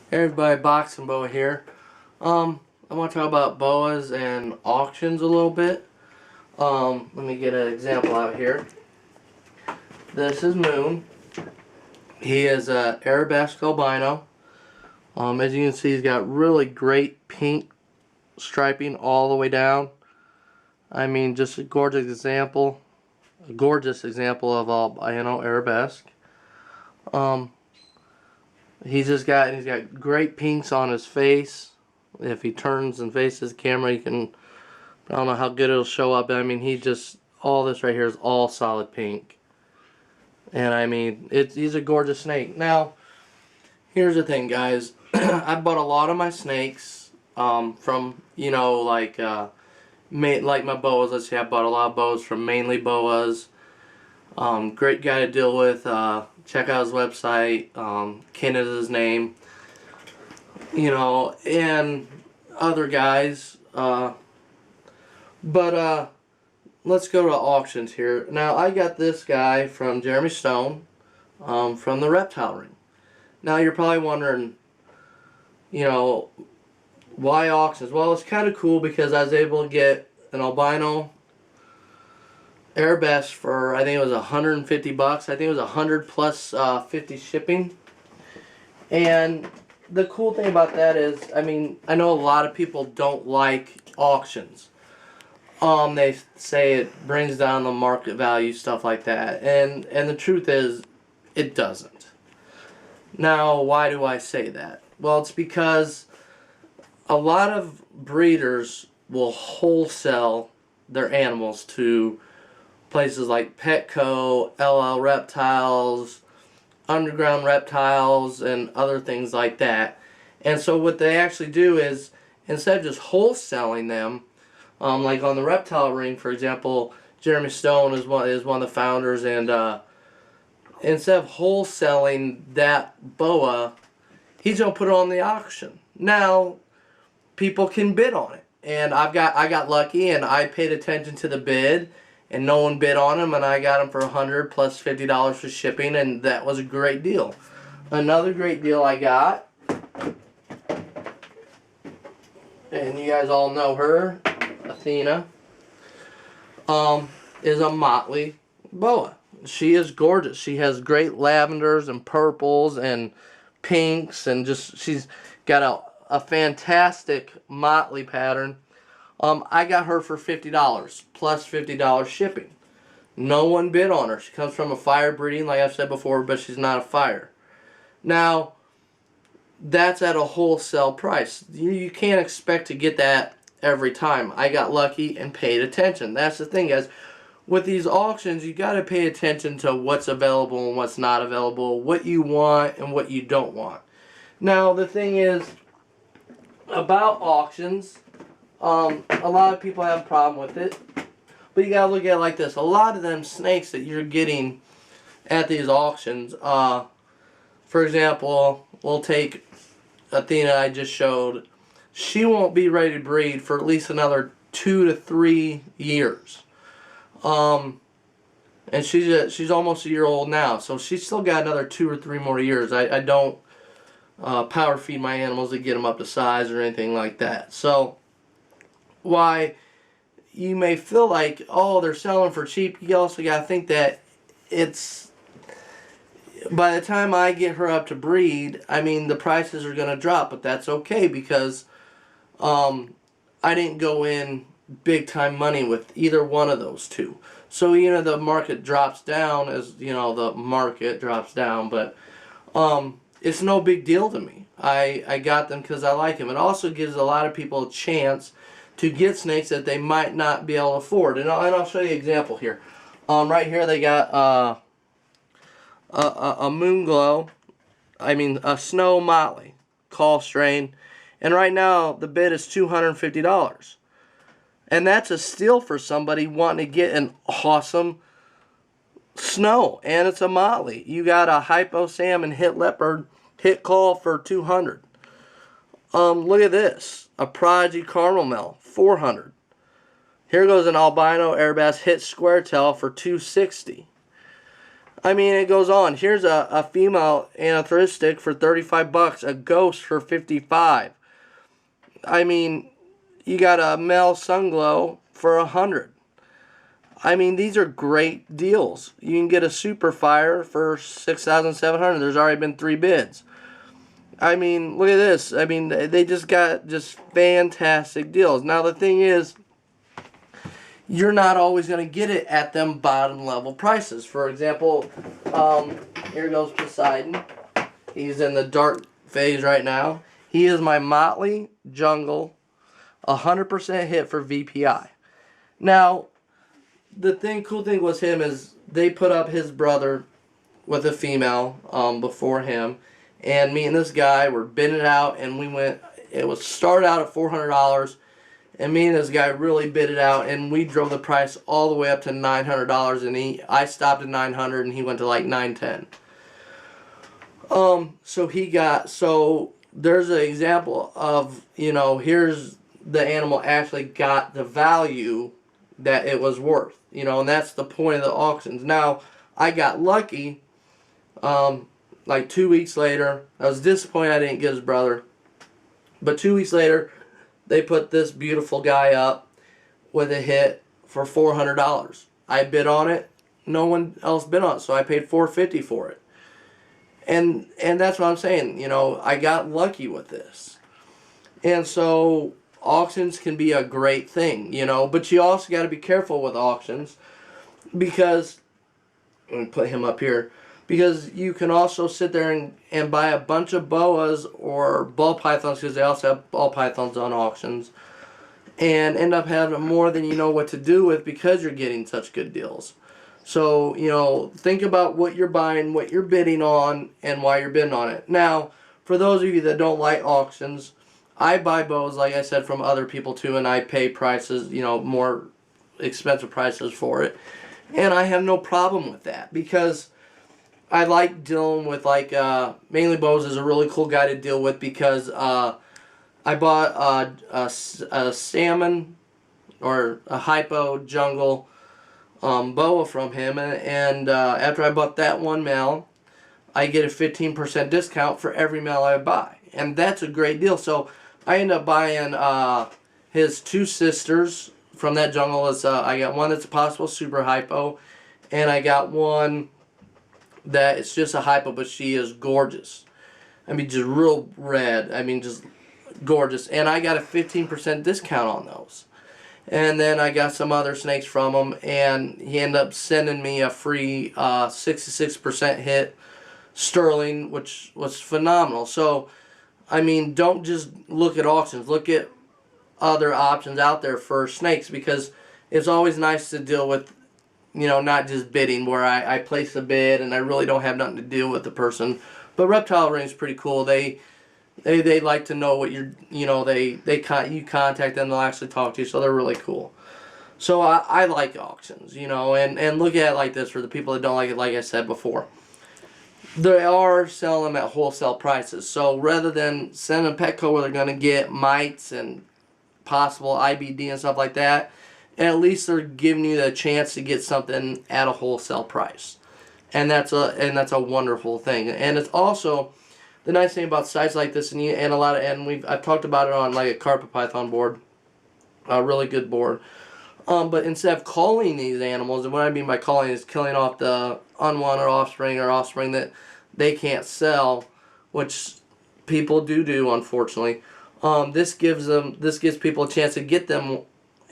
Hey everybody, Boxing Boa here. I want to talk about boas and auctions a little bit. Let me get an example out here. This is Moon. He is a arabesque albino. As you can see, he's got really great pink striping all the way down. I mean, just a gorgeous example of albino arabesque. Um, he's got great pinks on his face. If he turns and faces the camera, you can. I don't know how good it'll show up. I mean, all this right here is all solid pink. And I mean, he's a gorgeous snake. Now, here's the thing, guys. I bought a lot of my snakes from, like my boas. Let's see, I bought a lot of boas from Mainly Boas. Great guy to deal with. Check out his website. Ken is his name. And other guys. But let's go to auctions here. Now, I got this guy from Jeremy Stone from the Reptile ring. Now, you're probably wondering, why auctions? Well, it's kind of cool because I was able to get an albino arabesque for, I think it was $150. I think it was 100 plus 50 shipping. And the cool thing about that is, I mean, I know a lot of people don't like auctions. They say it brings down the market value, stuff like that. And the truth is, it doesn't. Now, why do I say that? Well, it's because a lot of breeders will wholesale their animals to places like Petco, LL Reptiles, Underground Reptiles, and other things like that. And so what they actually do is, instead of just wholesaling them, like on the Reptile ring, for example, Jeremy Stone is one of the founders, and instead of wholesaling that boa, he's gonna put it on the auction. Now, people can bid on it, and I got lucky, and I paid attention to the bid, and no one bid on him, and I got him for $100 plus $50 for shipping, and that was a great deal. Another great deal I got, and you guys all know her, Athena, is a motley boa. She is gorgeous. She has great lavenders and purples and pinks, and she's got a fantastic motley pattern. I got her for $50 plus $50 shipping. No one bid on her. She comes from a fire breeding, like I've said before, but she's not a fire. Now, that's at a wholesale price. You can't expect to get that every time. I got lucky and paid attention. That's the thing, guys. With these auctions, you got to pay attention to what's available and what's not available, what you want and what you don't want. Now, the thing is, about auctions, a lot of people have a problem with it, but you got to look at it like this. A lot of them snakes that you're getting at these auctions, for example, we'll take Athena I just showed. She won't be ready to breed for at least another 2 to 3 years. And she's almost a year old now, so she's still got another 2 or 3 more years. I don't power feed my animals to get them up to size or anything like that. So, why you may feel like, oh, they're selling for cheap, you also got to think that by the time I get her up to breed, I mean, the prices are going to drop, but that's okay because I didn't go in big time money with either one of those two. So, the market drops down as, the market drops down, but it's no big deal to me. I got them because I like them. It also gives a lot of people a chance to get snakes that they might not be able to afford. And I'll show you an example here. Right here they got a Moonglow, a Snow Motley, call strain, and right now the bid is $250. And that's a steal for somebody wanting to get an awesome snow, and it's a motley. You got a Hypo Salmon Hit Leopard hit call for $200. Look at this, a Prodigy Caramel, $400. Here goes an albino arabesque hit square tail for $260. I mean, it goes on. Here's a female anthristic for 35 bucks, a ghost for 55. I mean, you got a male sunglow for 100. I mean, these are great deals. You can get a super fire for 6,700. There's already been 3 bids. I mean, look at this. I mean, they just got just fantastic deals. Now, the thing is, you're not always going to get it at them bottom level prices. For example, here goes Poseidon. He's in the dark phase right now. He is my Motley Jungle 100% hit for VPI. Now, the cool thing with him is they put up his brother with a female before him, and me and this guy were bidding it out, and we went. It was started out at $400, and me and this guy really bid it out, and we drove the price all the way up to $900, and I stopped at 900, and he went to like 910. So there's an example of, here's the animal actually got the value that it was worth, and that's the point of the auctions. Now, I got lucky, like 2 weeks later. I was disappointed I didn't get his brother, but 2 weeks later, they put this beautiful guy up with a hit for $400. I bid on it. No one else bid on it, so I paid $450 for it. And that's what I'm saying. I got lucky with this. And so auctions can be a great thing, but you also got to be careful with auctions because, let me put him up here, because you can also sit there and buy a bunch of boas or ball pythons, because they also have ball pythons on auctions, and end up having more than you know what to do with because you're getting such good deals. So, think about what you're buying, what you're bidding on, and why you're bidding on it. Now, for those of you that don't like auctions, I buy bows, like I said, from other people too, and I pay prices, more expensive prices for it. And I have no problem with that because I like dealing with, Mainly Bows is a really cool guy to deal with because I bought a salmon or a hypo jungle boa from him, and after I bought that one male, I get a 15% discount for every male I buy, and that's a great deal. So I end up buying his 2 sisters from that jungle. I got one that's a possible super hypo, and I got one that it's just a hypo, but she is gorgeous. I mean, just real red. I mean, just gorgeous. And I got a 15% discount on those. And then I got some other snakes from him, and he ended up sending me a free 66% hit sterling, which was phenomenal. So, I mean, don't just look at auctions. Look at other options out there for snakes, because it's always nice to deal with, not just bidding where I place a bid and I really don't have nothing to do with the person. But Reptile Ring is pretty cool. They like to know what you're, you contact them, they'll actually talk to you, so they're really cool. So I like auctions, and look at it like this for the people that don't like it, like I said before. They are selling them at wholesale prices. So rather than sending a Petco where they're going to get mites and possible IBD and stuff like that, at least they're giving you the chance to get something at a wholesale price. And that's a wonderful thing. And it's also the nice thing about sites like this, I've talked about it on like a carpet python board, a really good board. But instead of calling these animals, and what I mean by calling is killing off the unwanted offspring or offspring that they can't sell, which people do unfortunately. This gives people a chance to get them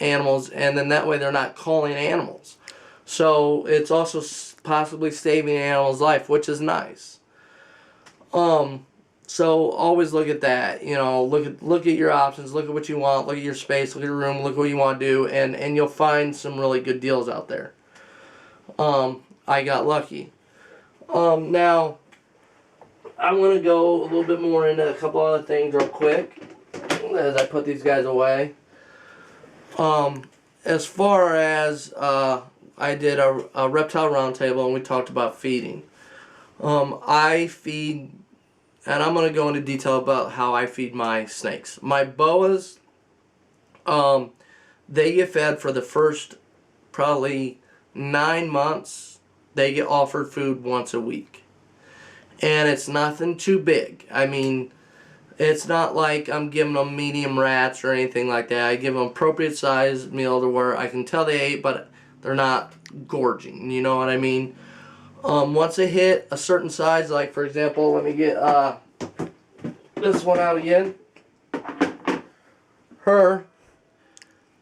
animals, and then that way they're not calling animals. So it's also possibly saving an animal's life, which is nice. So always look at that, look at your options, look at what you want, look at your space, look at your room, look at what you want to do, and you'll find some really good deals out there. I got lucky. Now, I want to go a little bit more into a couple other things real quick as I put these guys away. As far as, I did a reptile roundtable and we talked about feeding. I feed, and I'm going to go into detail about how I feed my snakes. My boas, they get fed for the first probably 9 months they get offered food once a week. And it's nothing too big. I mean, it's not like I'm giving them medium rats or anything like that. I give them appropriate size meal to where I can tell they ate, but they're not gorging. You know what I mean? Once they hit a certain size, like for example, let me get this one out again.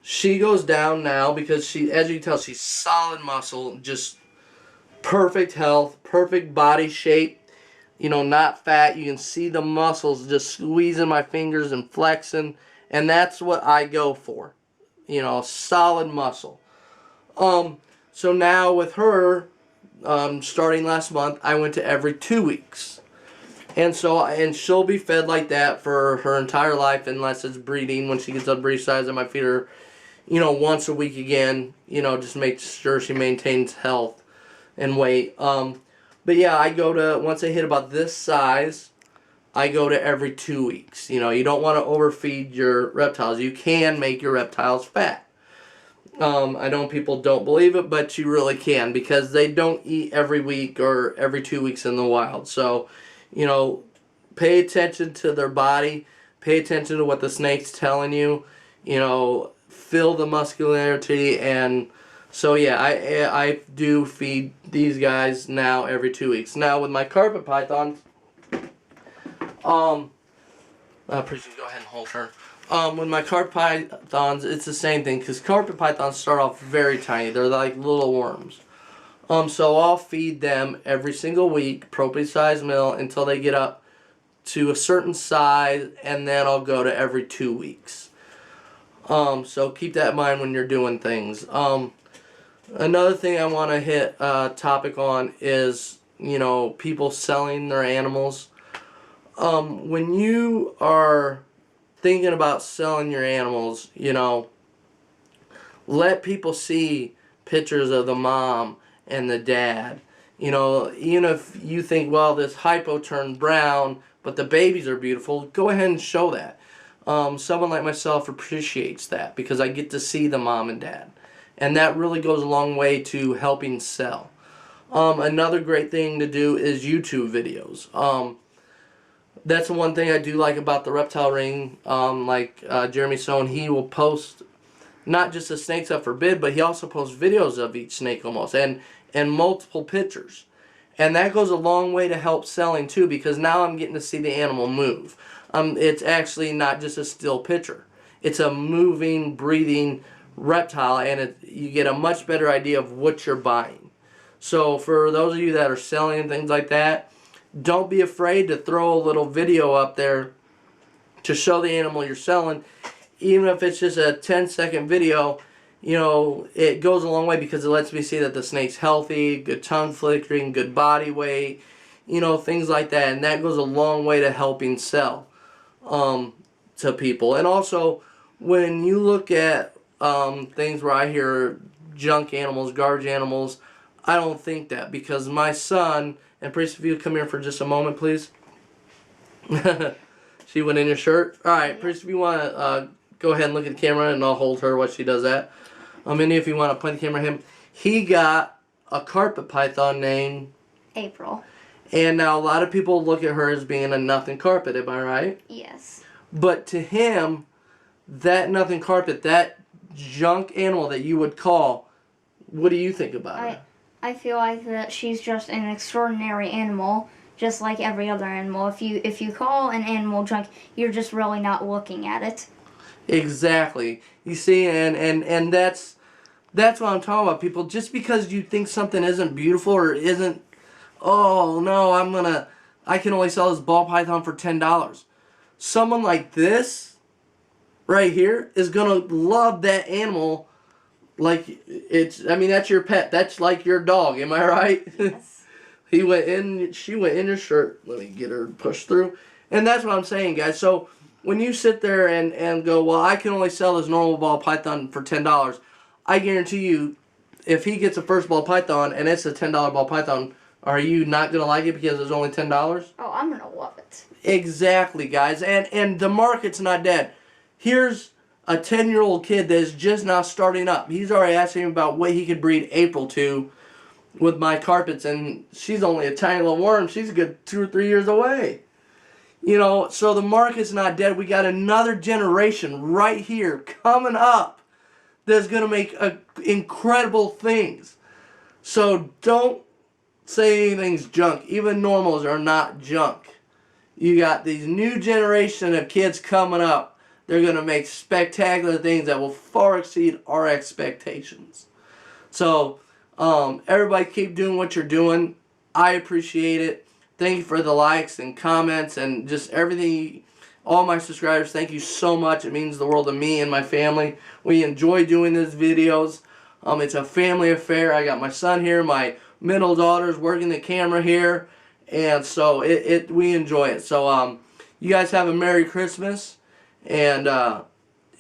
She goes down now because she, as you can tell, she's solid muscle, just perfect health, perfect body shape. You know, not fat. You can see the muscles just squeezing my fingers and flexing, and that's what I go for. You know, solid muscle. So now with her, starting last month, I went to every 2 weeks. And she'll be fed like that for her entire life unless it's breeding. When she gets up to breed size, I might feed her, you know, once a week again. You know, just make sure she maintains health and weight. But yeah, I go to, once they hit about this size, I go to every 2 weeks. You know, you don't want to overfeed your reptiles. You can make your reptiles fat. I know people don't believe it, but you really can because they don't eat every week or every 2 weeks in the wild. So, you know, pay attention to their body. Pay attention to what the snake's telling you. You know, feel the muscularity. And so, yeah, I do feed these guys now every 2 weeks. Now, with my carpet pythons, appreciate go ahead and hold her. With my carpet pythons, it's the same thing because carpet pythons start off very tiny. They're like little worms. So I'll feed them every single week, appropriate size meal, until they get up to a certain size, and then I'll go to every 2 weeks. So keep that in mind when you're doing things. Another thing I want to hit topic on is, you know, people selling their animals. When you are thinking about selling your animals, you know, let people see pictures of the mom and the dad. You know, even if you think, well, this hypo turned brown, but the babies are beautiful, go ahead and show that. Someone like myself appreciates that because I get to see the mom and dad. And that really goes a long way to helping sell. Another great thing to do is YouTube videos. That's the one thing I do like about the reptile ring. Jeremy Sohn, he will post not just the snakes up for bid, but he also posts videos of each snake almost and multiple pictures. And that goes a long way to help selling too, because now I'm getting to see the animal move. It's actually not just a still picture. It's a moving, breathing reptile, and you get a much better idea of what you're buying. So for those of you that are selling and things like that, don't be afraid to throw a little video up there to show the animal you're selling. Even if it's just a 10-second video, you know, it goes a long way because it lets me see that the snake's healthy, good tongue flickering, good body weight, you know, things like that. And that goes a long way to helping sell to people. And also, when you look at things where I hear junk animals, garbage animals, I don't think that, because my son, and Priest, if you come here for just a moment, please. She went in your shirt. All right, Priest, if you want to go ahead and look at the camera, and I'll hold her while she does that. Minnie, if you want to point the camera at him. He got a carpet python named April. And now a lot of people look at her as being a nothing carpet, am I right? Yes. But to him, that nothing carpet, that junk animal that you would call, what do you think about her? I feel like that she's just an extraordinary animal, just like every other animal. If you call an animal junk, you're just really not looking at it. Exactly. You see, and that's what I'm talking about, people. Just because you think something isn't beautiful or isn't, oh no, I can only sell this ball python for $10. Someone like this right here is gonna love that animal. Like that's your pet. That's like your dog. Am I right? Yes. She went in your shirt. Let me get her pushed through. And that's what I'm saying, guys. So when you sit there and go, well, I can only sell this normal ball python for $10, I guarantee you, if he gets a first ball python and it's a $10 ball python, are you not going to like it because it's only $10? Oh, I'm going to love it. Exactly, guys. And the market's not dead. Here's a 10-year-old kid that is just now starting up. He's already asking about what he could breed April to. with my carpets, and she's only a tiny little worm. She's a good 2 or 3 years away. You know, so the market's not dead. We got another generation right here coming up that's going to make incredible things. So don't say anything's junk. Even normals are not junk. You got these new generation of kids coming up. They're going to make spectacular things that will far exceed our expectations. So everybody keep doing what you're doing. I appreciate it. Thank you for the likes and comments and just everything. All my subscribers, thank you so much. It means the world to me and my family. We enjoy doing these videos. It's a family affair. I got my son here, my middle daughter's working the camera here, and so we enjoy it. So you guys have a Merry Christmas, and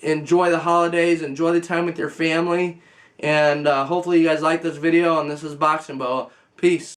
enjoy the holidays. Enjoy the time with your family, and hopefully you guys like this video. And this is Boxing Boa. Peace.